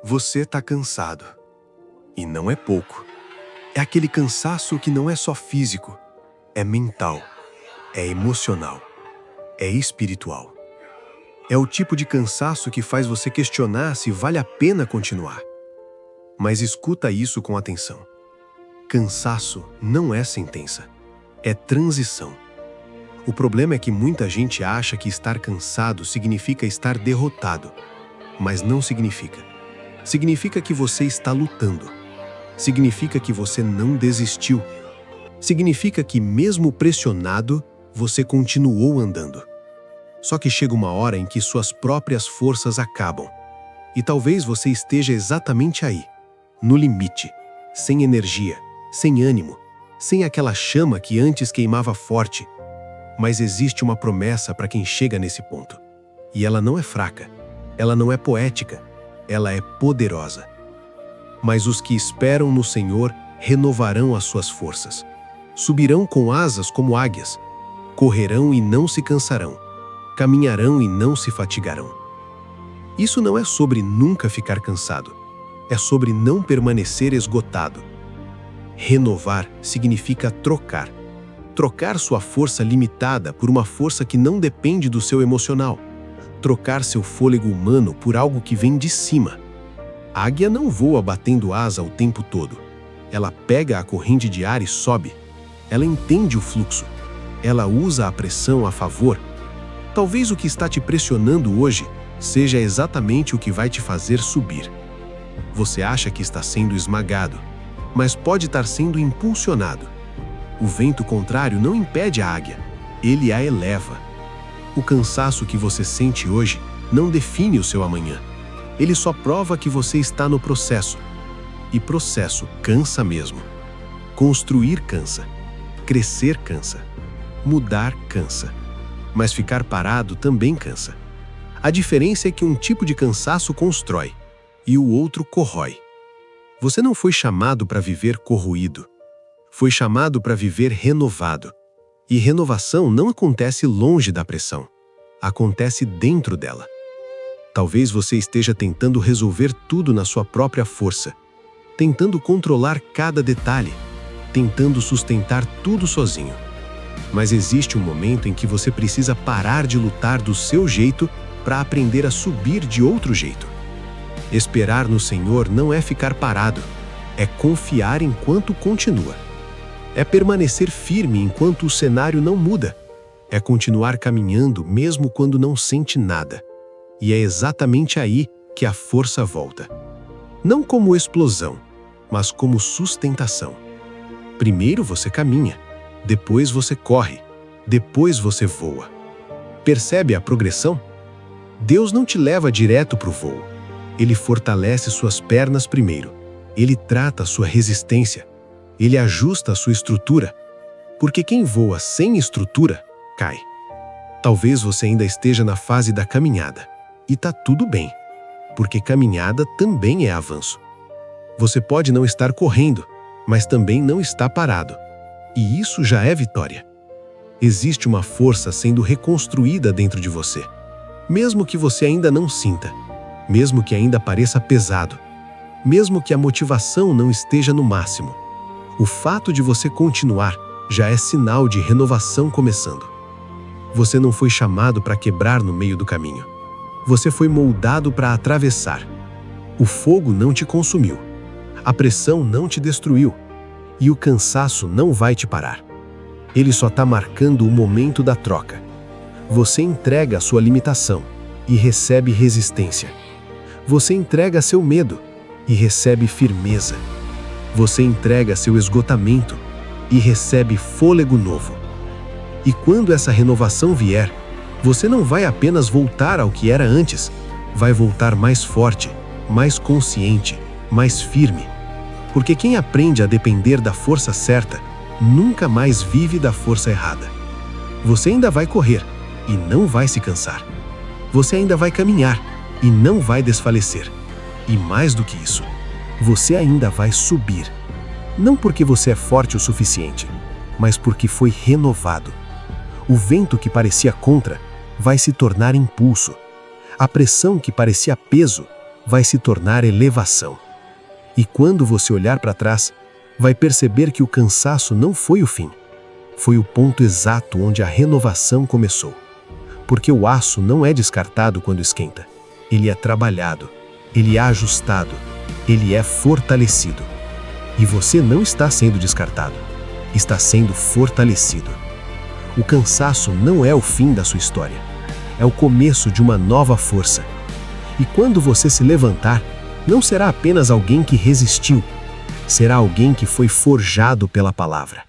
Você está cansado. E não é pouco. É aquele cansaço que não é só físico, é mental, é emocional, é espiritual. É o tipo de cansaço que faz você questionar se vale a pena continuar. Mas escuta isso com atenção. Cansaço não é sentença, é transição. O problema é que muita gente acha que estar cansado significa estar derrotado, mas não significa. Significa que você está lutando. Significa que você não desistiu. Significa que, mesmo pressionado, você continuou andando. Só que chega uma hora em que suas próprias forças acabam. E talvez você esteja exatamente aí, no limite, sem energia, sem ânimo, sem aquela chama que antes queimava forte. Mas existe uma promessa para quem chega nesse ponto. E ela não é fraca, ela não é poética, ela é poderosa. Mas os que esperam no Senhor renovarão as suas forças. Subirão com asas como águias, correrão e não se cansarão, caminharão e não se fatigarão. Isso não é sobre nunca ficar cansado, é sobre não permanecer esgotado. Renovar significa trocar. Trocar sua força limitada por uma força que não depende do seu emocional. Trocar seu fôlego humano por algo que vem de cima. A águia não voa batendo asa o tempo todo. Ela pega a corrente de ar e sobe. Ela entende o fluxo. Ela usa a pressão a favor. Talvez o que está te pressionando hoje seja exatamente o que vai te fazer subir. Você acha que está sendo esmagado, mas pode estar sendo impulsionado. O vento contrário não impede a águia, ele a eleva. O cansaço que você sente hoje não define o seu amanhã. Ele só prova que você está no processo. E processo cansa mesmo. Construir cansa. Crescer cansa. Mudar cansa. Mas ficar parado também cansa. A diferença é que um tipo de cansaço constrói e o outro corrói. Você não foi chamado para viver corroído. Foi chamado para viver renovado. E renovação não acontece longe da pressão. Acontece dentro dela. Talvez você esteja tentando resolver tudo na sua própria força, tentando controlar cada detalhe, tentando sustentar tudo sozinho. Mas existe um momento em que você precisa parar de lutar do seu jeito para aprender a subir de outro jeito. Esperar no Senhor não é ficar parado, é confiar enquanto continua. É permanecer firme enquanto o cenário não muda. É continuar caminhando mesmo quando não sente nada. E é exatamente aí que a força volta. Não como explosão, mas como sustentação. Primeiro você caminha, depois você corre, depois você voa. Percebe a progressão? Deus não te leva direto para o voo. Ele fortalece suas pernas primeiro. Ele trata a sua resistência. Ele ajusta a sua estrutura. Porque quem voa sem estrutura, cai. Talvez você ainda esteja na fase da caminhada. E tá tudo bem, porque caminhada também é avanço. Você pode não estar correndo, mas também não está parado. E isso já é vitória. Existe uma força sendo reconstruída dentro de você. Mesmo que você ainda não sinta, mesmo que ainda pareça pesado, mesmo que a motivação não esteja no máximo. O fato de você continuar já é sinal de renovação começando. Você não foi chamado para quebrar no meio do caminho. Você foi moldado para atravessar. O fogo não te consumiu. A pressão não te destruiu. E o cansaço não vai te parar. Ele só está marcando o momento da troca. Você entrega a sua limitação e recebe resistência. Você entrega seu medo e recebe firmeza. Você entrega seu esgotamento e recebe fôlego novo. E quando essa renovação vier, você não vai apenas voltar ao que era antes, vai voltar mais forte, mais consciente, mais firme. Porque quem aprende a depender da força certa, nunca mais vive da força errada. Você ainda vai correr e não vai se cansar. Você ainda vai caminhar e não vai desfalecer. E mais do que isso, você ainda vai subir. Não porque você é forte o suficiente, mas porque foi renovado. O vento que parecia contra vai se tornar impulso. A pressão que parecia peso vai se tornar elevação. E quando você olhar para trás, vai perceber que o cansaço não foi o fim. Foi o ponto exato onde a renovação começou. Porque o aço não é descartado quando esquenta. Ele é trabalhado, ele é ajustado, ele é fortalecido. E você não está sendo descartado, está sendo fortalecido. O cansaço não é o fim da sua história, é o começo de uma nova força. E quando você se levantar, não será apenas alguém que resistiu, será alguém que foi forjado pela palavra.